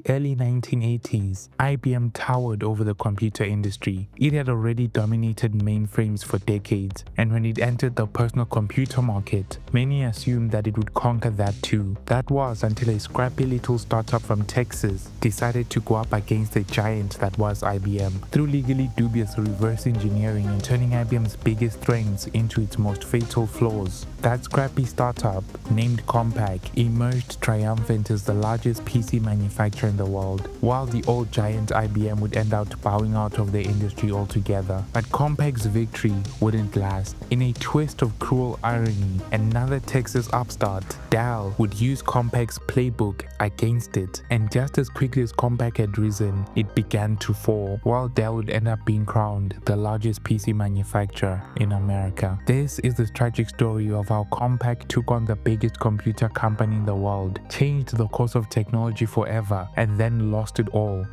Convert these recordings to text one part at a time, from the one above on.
the early 1980s, IBM towered over the computer industry. It had already dominated mainframes for decades, and when it entered the personal computer market, many assumed that it would conquer that too. That was until a scrappy little startup from Texas decided to go up against the giant that was IBM. Through legally dubious reverse engineering and turning IBM's biggest strengths into its most fatal flaws, that scrappy startup, named Compaq, emerged triumphant as the largest PC manufacturer in the world, while the old giant IBM would end up bowing out of the industry altogether. But Compaq's victory wouldn't last. In a twist of cruel irony, another Texas upstart, Dell, would use Compaq's playbook against it, and just as quickly as Compaq had risen, it began to fall, while Dell would end up being crowned the largest PC manufacturer in America. This is the tragic story of how Compaq took on the biggest computer company in the world, changed the course of technology forever, and then lost it all.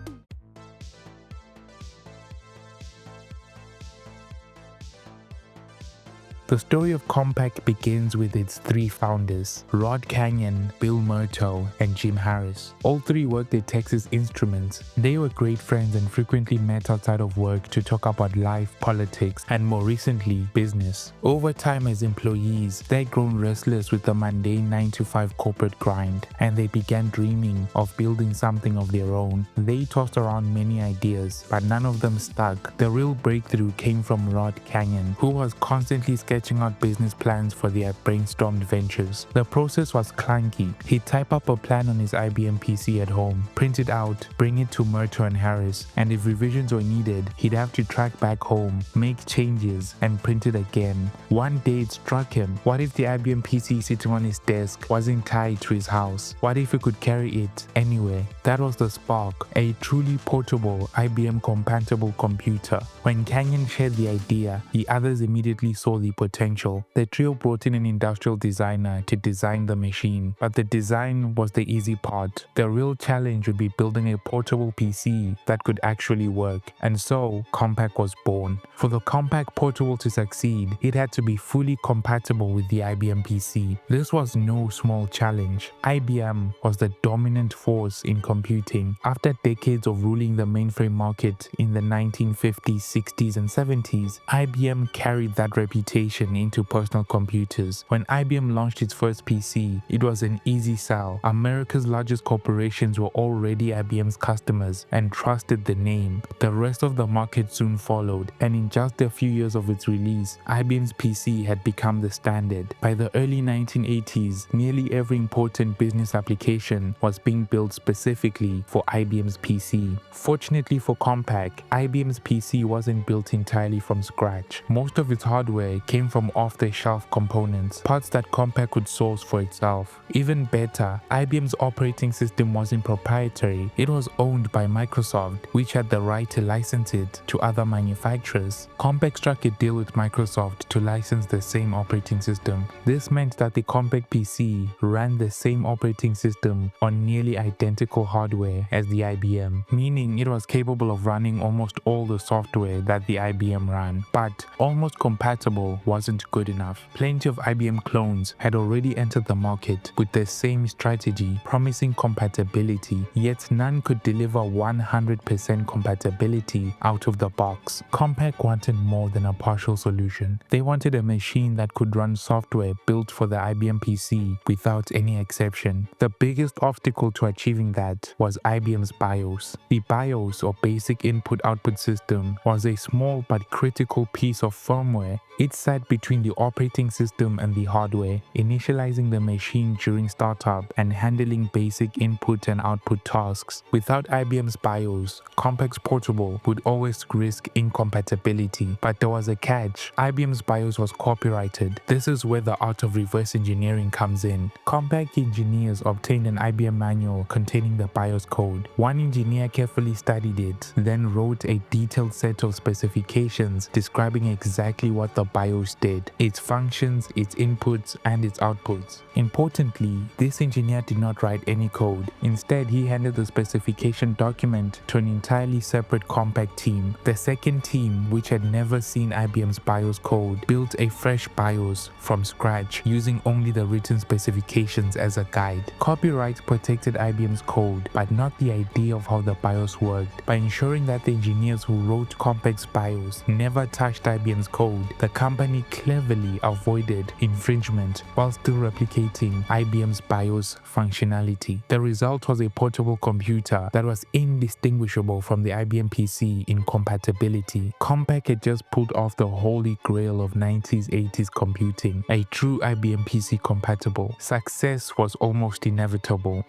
The story of Compaq begins with its three founders, Rod Kenyon, Bill Murtaugh, and Jim Harris. All three worked at Texas Instruments. They were great friends and frequently met outside of work to talk about life, politics, and more recently, business. Over time as employees, they'd grown restless with the mundane 9-to-5 corporate grind, and they began dreaming of building something of their own. They tossed around many ideas, but none of them stuck. The real breakthrough came from Rod Kenyon, who was constantly sketching out business plans for their brainstormed ventures. The process was clunky. He'd type up a plan on his IBM PC at home, print it out, bring it to Murtaugh and Harris, and if revisions were needed, he'd have to track back home, make changes, and print it again. One day it struck him, what if the IBM PC sitting on his desk wasn't tied to his house? What if he could carry it anywhere? That was the spark, a truly portable IBM compatible computer. When Kenyon shared the idea, the others immediately saw the potential. The trio brought in an industrial designer to design the machine, but the design was the easy part. The real challenge would be building a portable PC that could actually work, and so Compaq was born. For the Compaq portable to succeed, it had to be fully compatible with the IBM PC. This was no small challenge. IBM was the dominant force in computing. After decades of ruling the mainframe market in the 1950s, 60s, and 70s, IBM carried that reputation into personal computers. When IBM launched its first PC, it was an easy sell. America's largest corporations were already IBM's customers and trusted the name. The rest of the market soon followed, and in just a few years of its release, IBM's PC had become the standard. By the early 1980s, nearly every important business application was being built specifically for IBM's PC. Fortunately for Compaq, IBM's PC wasn't built entirely from scratch. Most of its hardware came from off-the-shelf components, parts that Compaq could source for itself. Even better, IBM's operating system wasn't proprietary, it was owned by Microsoft, which had the right to license it to other manufacturers. Compaq struck a deal with Microsoft to license the same operating system. This meant that the Compaq PC ran the same operating system on nearly identical hardware as the IBM, meaning it was capable of running almost all the software that the IBM ran. But almost compatible wasn't good enough. Plenty of IBM clones had already entered the market with the same strategy, promising compatibility, yet none could deliver 100% compatibility out of the box. Compaq wanted more than a partial solution. They wanted a machine that could run software built for the IBM PC without any exception. The biggest obstacle to achieving that was IBM's BIOS. The BIOS, or Basic Input-Output System, was a small but critical piece of firmware. It sat between the operating system and the hardware, initializing the machine during startup and handling basic input and output tasks. Without IBM's BIOS, Compaq's portable would always risk incompatibility. But there was a catch. IBM's BIOS was copyrighted. This is where the art of reverse engineering comes in. Compaq engineers obtained an IBM manual containing the BIOS code. One engineer carefully studied it, then wrote a detailed set of specifications describing exactly what the BIOS BIOS did: its functions, its inputs, and its outputs. Importantly, this engineer did not write any code. Instead, he handed the specification document to an entirely separate Compaq team. The second team, which had never seen IBM's BIOS code, built a fresh BIOS from scratch using only the written specifications as a guide. Copyright protected IBM's code, but not the idea of how the BIOS worked. By ensuring that the engineers who wrote Compaq's BIOS never touched IBM's code, the company cleverly avoided infringement while still replicating IBM's BIOS functionality. The result was a portable computer that was indistinguishable from the IBM PC in compatibility. Compaq had just pulled off the holy grail of 90s-80s computing, a true IBM PC compatible. Success was almost inevitable.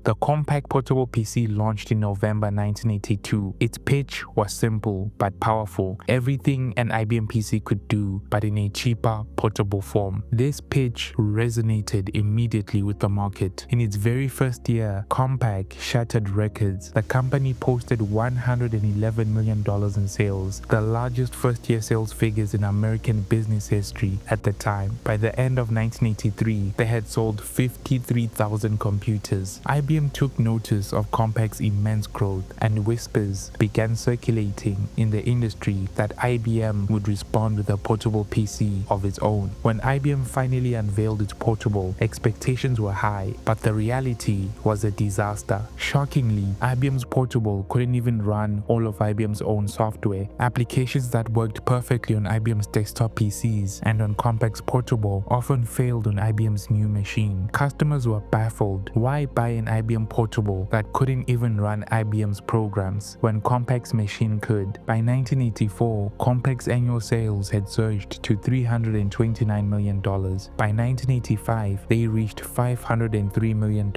The Compaq portable PC launched in November 1982. Its pitch was simple but powerful, everything an IBM PC could do, but in a cheaper, portable form. This pitch resonated immediately with the market. In its very first year, Compaq shattered records. The company posted $111 million in sales, the largest first-year sales figures in American business history at the time. By the end of 1983, they had sold 53,000 computers. IBM took notice of Compaq's immense growth, and whispers began circulating in the industry that IBM would respond with a portable PC of its own. When IBM finally unveiled its portable, expectations were high, but the reality was a disaster. Shockingly, IBM's portable couldn't even run all of IBM's own software. Applications that worked perfectly on IBM's desktop PCs and on Compaq's portable often failed on IBM's new machine. Customers were baffled. Why buy an IBM portable that couldn't even run IBM's programs when Compaq's machine could? By 1984, Compaq's annual sales had surged to $329 million. By 1985, they reached $503 million.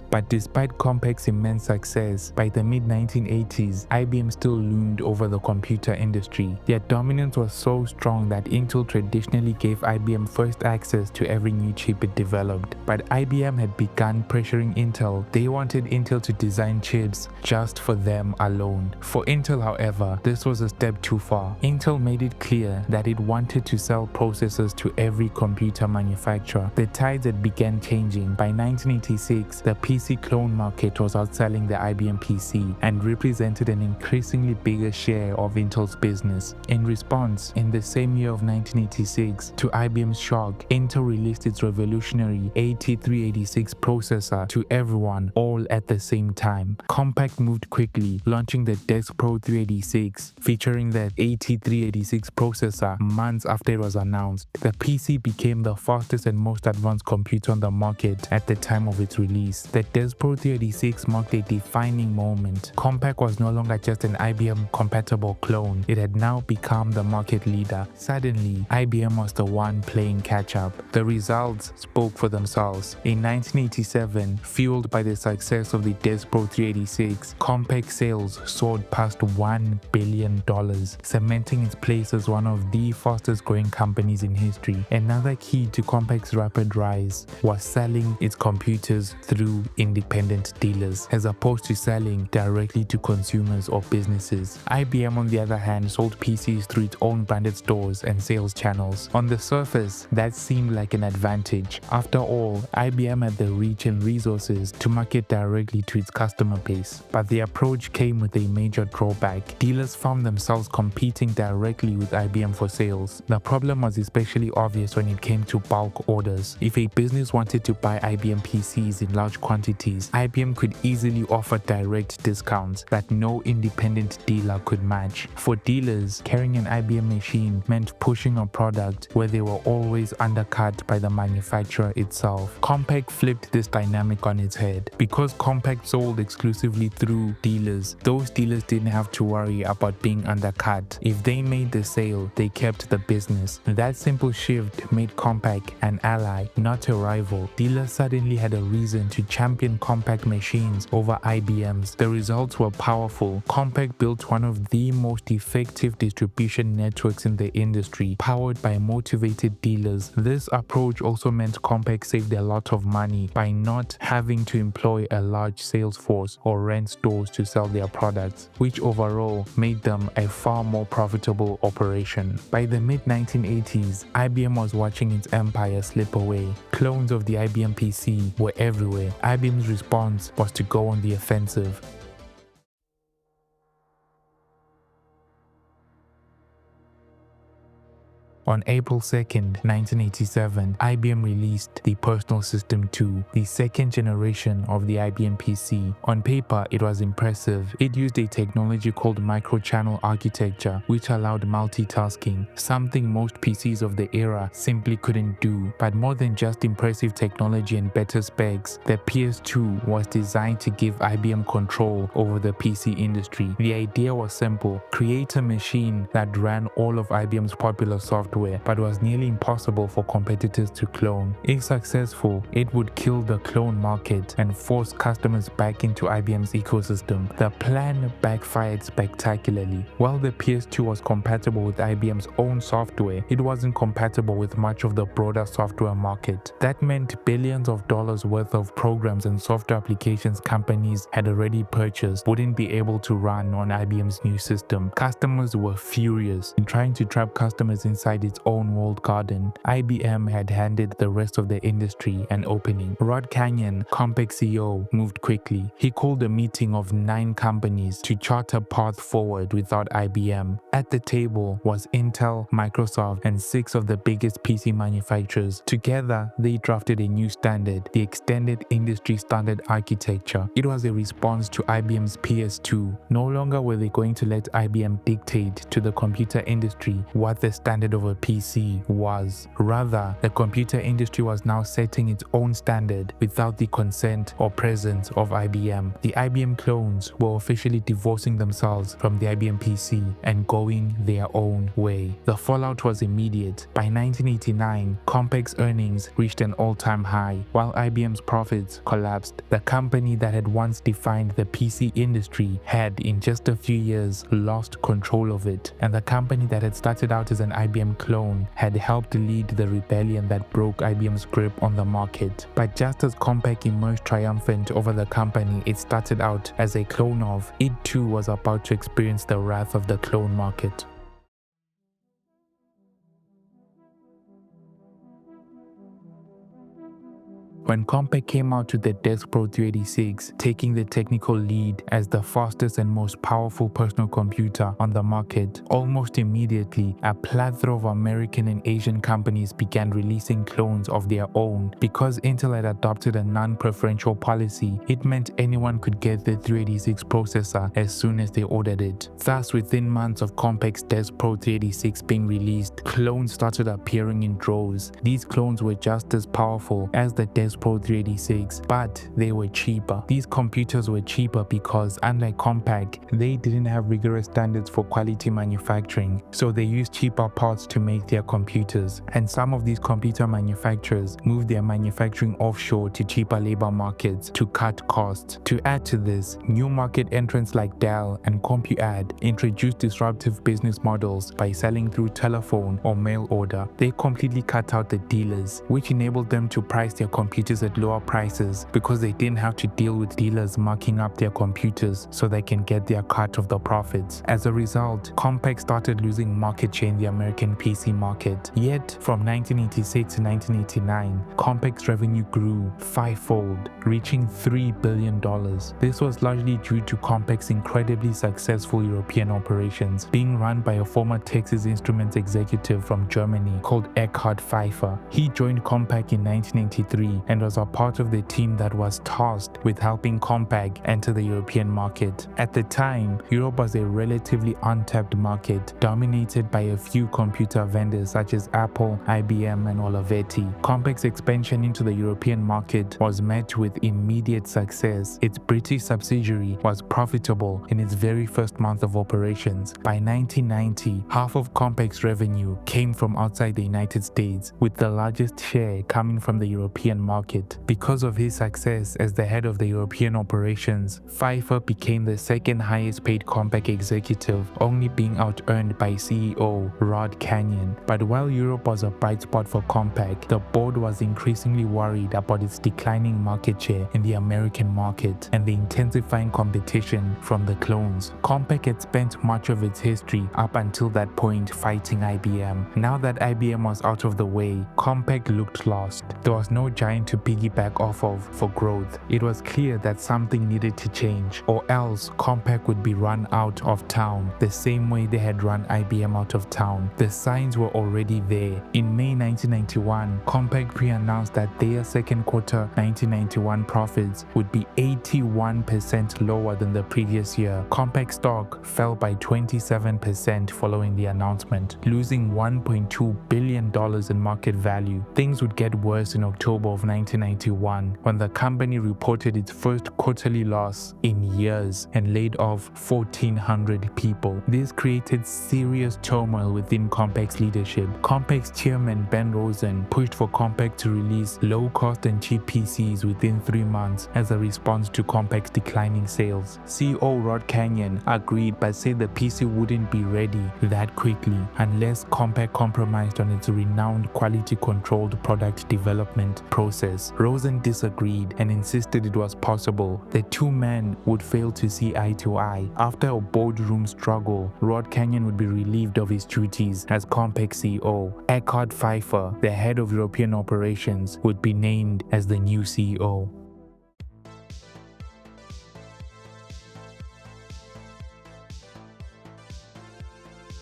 But despite Compaq's immense success, by the mid-1980s, IBM still loomed over the computer industry. Their dominance was so strong that Intel traditionally gave IBM first access to every new chip it developed. But IBM had begun pressuring Intel. They wanted Intel to design chips just for them alone. For Intel, however, this was a step too far. Intel made it clear that it wanted to sell processors to every computer manufacturer. The tides had began changing. By 1986, the PC clone market was outselling the IBM PC and represented an increasingly bigger share of Intel's business. In response, in the same year of 1986, to IBM's shock, Intel released its revolutionary AT386 processor to everyone, all at the same time. Compaq moved quickly, launching the Desk Pro 386, featuring the AT386 processor months after it was announced. The PC became the fastest and most advanced computer on the market at the time of its release. The Desk Pro 386 marked a defining moment. Compaq was no longer just an IBM-compatible clone. It had now become the market leader. Suddenly, IBM was the one playing catch-up. The results spoke for themselves. In 1987, fueled by the success of the Desk Pro 386, Compaq sales soared past $1 billion, cementing its place as one of the fastest growing companies in history. Another key to Compaq's rapid rise was selling its computers through independent dealers, as opposed to selling directly to consumers or businesses. IBM, on the other hand, sold PCs through its own branded stores and sales channels. On the surface, that seemed like an advantage. After all, IBM had the reach and resources to market directly to its customer base. But the approach came with a major drawback. Dealers found themselves competing directly with IBM for sales. The problem was especially obvious when it came to bulk orders. If a business wanted to buy IBM PCs in large quantities, IBM could easily offer direct discounts that no independent dealer could match. For dealers, carrying an IBM machine meant pushing a product where they were always undercut by the manufacturer itself. Compaq flipped this dynamic on its head. Because Compaq sold exclusively through dealers, those dealers didn't have to worry about being undercut. If they made the sale, they kept the business. That simple shift made Compaq an ally, not a rival. Dealers suddenly had a reason to champion Compaq machines over IBM's. The results were powerful. Compaq built one of the most effective distribution networks in the industry, powered by motivated dealers. This approach also meant Compaq saved a lot of money by not having to employ a large sales force or rent stores to sell their products, which overall made them a far more profitable operation. By the mid-1980s, IBM was watching its empire slip away. Clones of the IBM PC were everywhere. IBM's response was to go on the offensive. On April 2nd, 1987, IBM released the Personal System 2, the second generation of the IBM PC. On paper, it was impressive. It used a technology called microchannel architecture, which allowed multitasking, something most PCs of the era simply couldn't do. But more than just impressive technology and better specs, the PS2 was designed to give IBM control over the PC industry. The idea was simple: create a machine that ran all of IBM's popular software, but was nearly impossible for competitors to clone. If successful, it would kill the clone market and force customers back into IBM's ecosystem. The plan backfired spectacularly. While the PS2 was compatible with IBM's own software, it wasn't compatible with much of the broader software market. That meant billions of dollars worth of programs and software applications companies had already purchased wouldn't be able to run on IBM's new system. Customers were furious. In trying to trap customers inside its own walled garden, IBM had handed the rest of the industry an opening. Rod Canyon, Compaq CEO, moved quickly. He called a meeting of 9 companies to chart a path forward without IBM. At the table was Intel, Microsoft, and 6 of the biggest PC manufacturers. Together, they drafted a new standard, the Extended Industry Standard Architecture. It was a response to IBM's PS2. No longer were they going to let IBM dictate to the computer industry what the standard of a PC was. Rather, the computer industry was now setting its own standard without the consent or presence of IBM. The IBM clones were officially divorcing themselves from the IBM PC and going their own way. The fallout was immediate. By 1989, Compaq's earnings reached an all-time high, while IBM's profits collapsed. The company that had once defined the PC industry had, in just a few years, lost control of it, and the company that had started out as an IBM clone had helped lead the rebellion that broke IBM's grip on the market. But just as Compaq emerged triumphant over the company it started out as a clone of, it too was about to experience the wrath of the clone market. When Compaq came out with the Desk Pro 386, taking the technical lead as the fastest and most powerful personal computer on the market, almost immediately, a plethora of American and Asian companies began releasing clones of their own. Because Intel had adopted a non-preferential policy, it meant anyone could get the 386 processor as soon as they ordered it. Thus, within months of Compaq's Desk Pro 386 being released, clones started appearing in droves. These clones were just as powerful as the Desk Pro 386, but they were cheaper. These computers were cheaper because, unlike Compaq, they didn't have rigorous standards for quality manufacturing, so they used cheaper parts to make their computers, and some of these computer manufacturers moved their manufacturing offshore to cheaper labor markets to cut costs. To add to this, new market entrants like Dell and Compaq introduced disruptive business models by selling through telephone or mail order. They completely cut out the dealers, which enabled them to price their computers at lower prices because they didn't have to deal with dealers marking up their computers so they can get their cut of the profits. As a result, Compaq started losing market share in the American PC market. Yet, from 1986 to 1989, Compaq's revenue grew 5-fold, reaching $3 billion. This was largely due to Compaq's incredibly successful European operations, being run by a former Texas Instruments executive from Germany called Eckhard Pfeiffer. He joined Compaq in 1983 and was a part of the team that was tasked with helping Compaq enter the European market. At the time, Europe was a relatively untapped market, dominated by a few computer vendors such as Apple, IBM, and Olivetti. Compaq's expansion into the European market was met with immediate success. Its British subsidiary was profitable in its very first month of operations. By 1990, half of Compaq's revenue came from outside the United States, with the largest share coming from the European market. market. Because of his success as the head of the European operations, Pfeiffer became the second highest paid Compaq executive, only being out-earned by CEO Rod Canyon. But while Europe was a bright spot for Compaq, the board was increasingly worried about its declining market share in the American market and the intensifying competition from the clones. Compaq had spent much of its history up until that point fighting IBM. Now that IBM was out of the way, Compaq looked lost. There was no giant to piggyback off of for growth. It was clear that something needed to change, or else Compaq would be run out of town the same way they had run IBM out of town. The signs were already there. In May 1991, Compaq pre-announced that their second quarter 1991 profits would be 81% lower than the previous year. Compaq stock fell by 27% following the announcement, losing $1.2 billion in market value. Things would get worse in October of 1991 when the company reported its first quarterly loss in years and laid off 1,400 people. This created serious turmoil within Compaq's leadership. Compaq's chairman Ben Rosen pushed for Compaq to release low-cost and cheap PCs within 3 months as a response to Compaq's declining sales. CEO Rod Canyon agreed but said the PC wouldn't be ready that quickly unless Compaq compromised on its renowned quality-controlled product development process. Rosen disagreed and insisted it was possible. The two men would fail to see eye to eye. After a boardroom struggle, Rod Canyon would be relieved of his duties as Compaq CEO. Eckhard Pfeiffer, the head of European operations, would be named as the new CEO.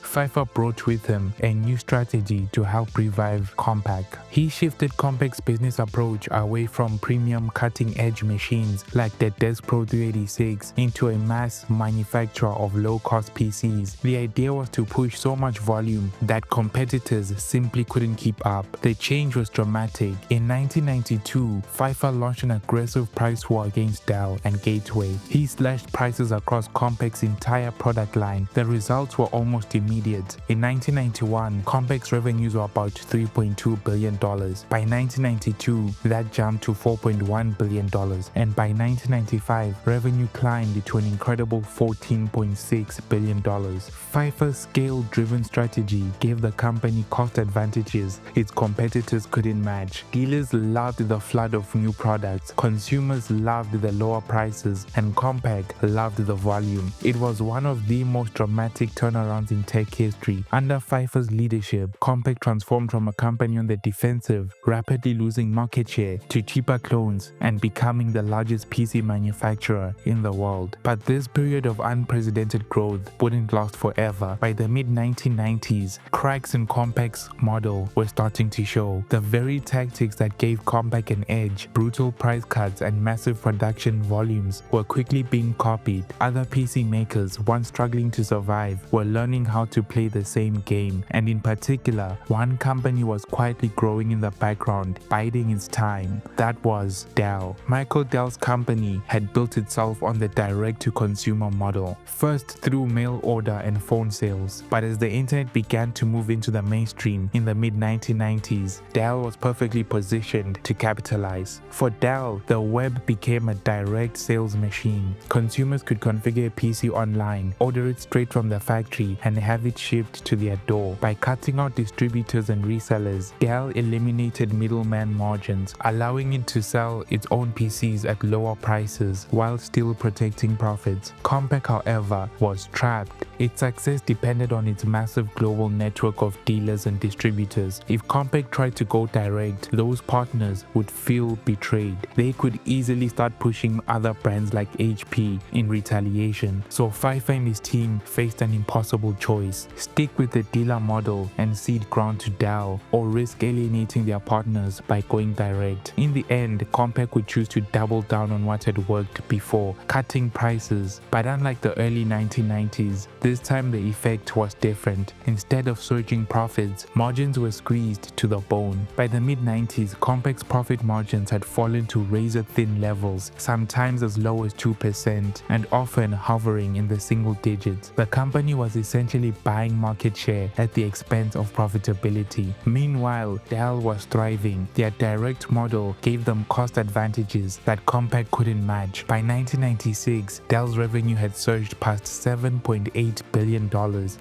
Pfeiffer brought with him a new strategy to help revive Compaq. He shifted Compaq's business approach away from premium cutting-edge machines like the Desk Pro 386 into a mass manufacturer of low-cost PCs. The idea was to push so much volume that competitors simply couldn't keep up. The change was dramatic. In 1992, Pfeiffer launched an aggressive price war against Dell and Gateway. He slashed prices across Compaq's entire product line. The results were almost immediate. In 1991, Compaq's revenues were about $3.2 billion. By 1992, that jumped to $4.1 billion, and by 1995, revenue climbed to an incredible $14.6 billion. Pfeiffer's scale-driven strategy gave the company cost advantages its competitors couldn't match. Dealers loved the flood of new products, consumers loved the lower prices, and Compaq loved the volume. It was one of the most dramatic turnarounds in tech history. Under Pfeiffer's leadership, Compaq transformed from a company on the defensive, rapidly losing market share, to cheaper clones and becoming the largest PC manufacturer in the world. But this period of unprecedented growth wouldn't last forever. By the mid-1990s, cracks in Compaq's model were starting to show. The very tactics that gave Compaq an edge, brutal price cuts and massive production volumes, were quickly being copied. Other PC makers, once struggling to survive, were learning how to play the same game, and in particular, one company was quietly growing in the background, biding its time. That was Dell. Michael Dell's company had built itself on the direct-to-consumer model, first through mail order and phone sales. But as the internet began to move into the mainstream in the mid-1990s, Dell was perfectly positioned to capitalize. For Dell, the web became a direct sales machine. Consumers could configure a PC online, order it straight from the factory, and have it shipped to their door. By cutting out distributors and resellers, Dell eliminated middleman margins, allowing it to sell its own PCs at lower prices while still protecting profits. Compaq, however, was trapped. Its success depended on its massive global network of dealers and distributors. If Compaq tried to go direct, those partners would feel betrayed. They could easily start pushing other brands like HP in retaliation. So Pfeiffer and his team faced an impossible choice: stick with the dealer model and cede ground to Dell, or risk alienating their partners by going direct. In the end, Compaq would choose to double down on what had worked before, cutting prices. But unlike the early 1990s, this this time the effect was different. Instead of surging profits, margins were squeezed to the bone. By the mid-90s, Compaq's profit margins had fallen to razor-thin levels, sometimes as low as 2% and often hovering in the single digits. The company was essentially buying market share at the expense of profitability. Meanwhile, Dell was thriving. Their direct model gave them cost advantages that Compaq couldn't match. By 1996, Dell's revenue had surged past $7.8 billion.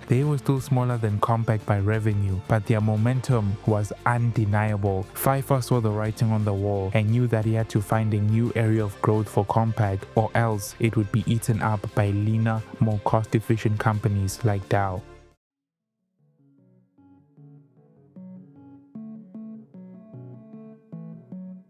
They were still smaller than Compaq by revenue, but their momentum was undeniable. Pfeiffer saw the writing on the wall and knew that he had to find a new area of growth for Compaq, or else it would be eaten up by leaner, more cost-efficient companies like Dell.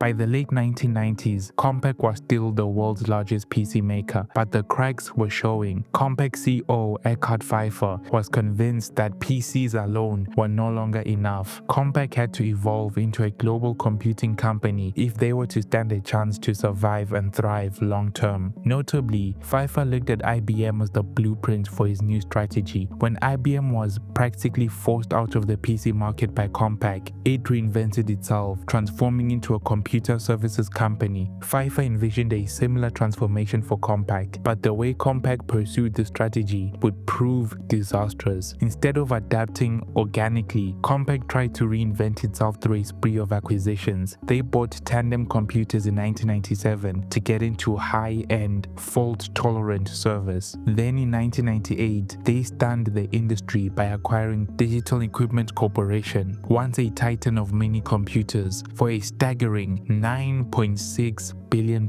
By the late 1990s, Compaq was still the world's largest PC maker, but the cracks were showing. Compaq CEO Eckhard Pfeiffer was convinced that PCs alone were no longer enough. Compaq had to evolve into a global computing company if they were to stand a chance to survive and thrive long term. Notably, Pfeiffer looked at IBM as the blueprint for his new strategy. When IBM was practically forced out of the PC market by Compaq, it reinvented itself, transforming into a computer services company. Pfeiffer envisioned a similar transformation for Compaq, but the way Compaq pursued the strategy would prove disastrous. Instead of adapting organically, Compaq tried to reinvent itself through a spree of acquisitions. They bought Tandem Computers in 1997 to get into high-end, fault-tolerant service. Then in 1998, they stunned the industry by acquiring Digital Equipment Corporation, once a titan of mini computers, for a staggering $9.6 billion.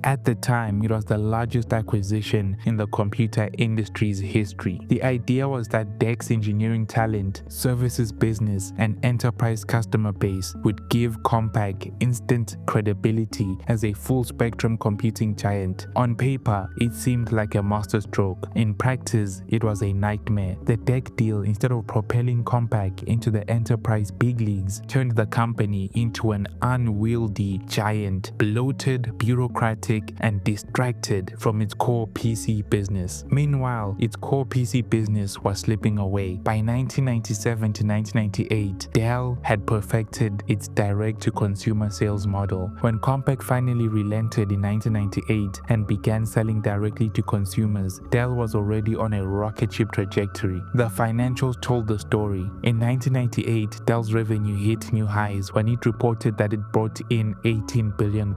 At the time, it was the largest acquisition in the computer industry's history. The idea was that DEC's engineering talent, services business, and enterprise customer base would give Compaq instant credibility as a full-spectrum computing giant. On paper, it seemed like a masterstroke. In practice, it was a nightmare. The DEC deal, instead of propelling Compaq into the enterprise big leagues, turned the company into an unwieldy giant, bloated, bureaucratic, and distracted from its core PC business. Meanwhile, its core PC business was slipping away. By 1997 to 1998, Dell had perfected its direct-to-consumer sales model. When Compaq finally relented in 1998 and began selling directly to consumers, Dell was already on a rocket ship trajectory. The financials told the story. In 1998, Dell's revenue hit new highs when it reported that it brought in $18 billion.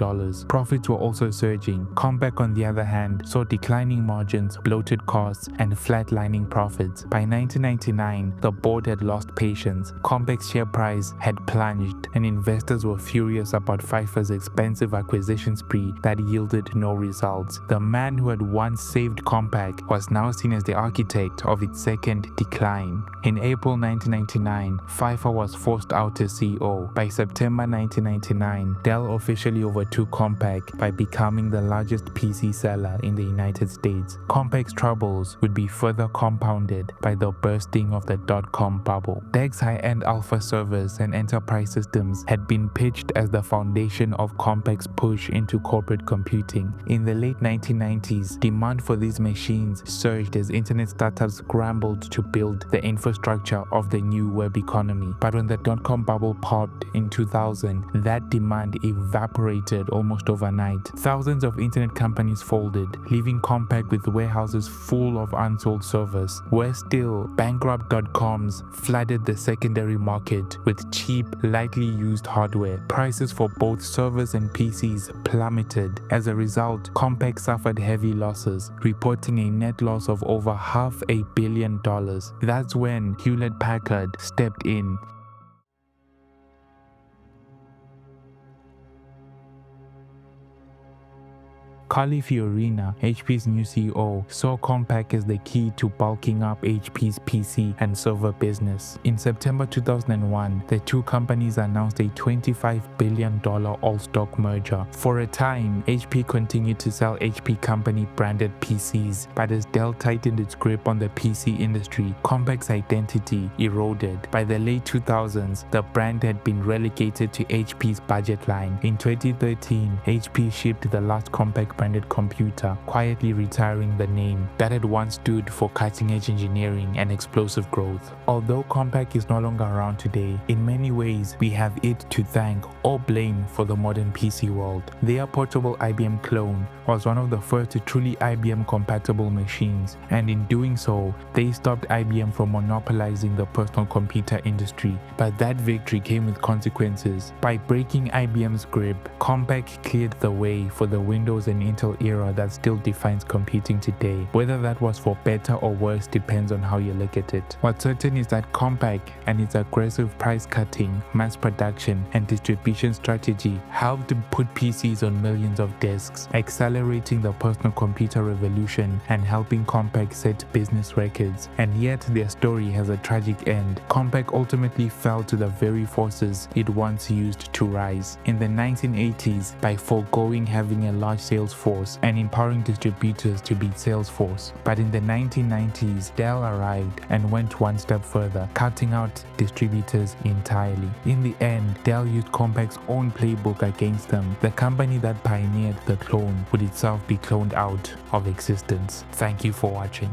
Profits were also surging. Compaq, on the other hand, saw declining margins, bloated costs, and flatlining profits. By 1999, the board had lost patience. Compaq's share price had plunged, and investors were furious about Pfeiffer's expensive acquisition spree that yielded no results. The man who had once saved Compaq was now seen as the architect of its second decline. In April 1999, Pfeiffer was forced out as CEO. By September 1999, Dell officially overtook Compaq by becoming the largest PC seller in the United States. Compaq's troubles would be further compounded by the bursting of the dot-com bubble. DEC's high-end alpha servers and enterprise systems had been pitched as the foundation of Compaq's push into corporate computing. In the late 1990s, demand for these machines surged as internet startups scrambled to build the infrastructure of the new web economy. But when the dot-com bubble popped in 2000, that demand evaporated almost overnight. Thousands of internet companies folded, leaving Compaq with warehouses full of unsold servers. Worse still, bankrupt dot-coms flooded the secondary market with cheap, lightly used hardware. Prices for both servers and PCs plummeted. As a result, Compaq suffered heavy losses, reporting a net loss of over $500 million. That's when Hewlett-Packard stepped in. Carly Fiorina, HP's new CEO, saw Compaq as the key to bulking up HP's PC and server business. In September 2001, the two companies announced a $25 billion all-stock merger. For a time, HP continued to sell HP company-branded PCs, but as Dell tightened its grip on the PC industry, Compaq's identity eroded. By the late 2000s, the brand had been relegated to HP's budget line. In 2013, HP shipped the last Compaq brand branded computer, quietly retiring the name that had once stood for cutting-edge engineering and explosive growth. Although Compaq is no longer around today, in many ways we have it to thank or blame for the modern PC world. Their portable IBM clone was one of the first truly IBM compatible machines, and in doing so, they stopped IBM from monopolizing the personal computer industry. But that victory came with consequences. By breaking IBM's grip, Compaq cleared the way for the Windows and Intel era that still defines computing today. Whether that was for better or worse depends on how you look at it. What's certain is that Compaq and its aggressive price cutting, mass production, and distribution strategy helped put PCs on millions of desks, accelerating the personal computer revolution and helping Compaq set business records. And yet their story has a tragic end. Compaq ultimately fell to the very forces it once used to rise. In the 1980s, by foregoing having a large sales force and empowering distributors to beat Salesforce. But in the 1990s, Dell arrived and went one step further, cutting out distributors entirely. In the end, Dell used Compaq's own playbook against them. The company that pioneered the clone would itself be cloned out of existence. Thank you for watching.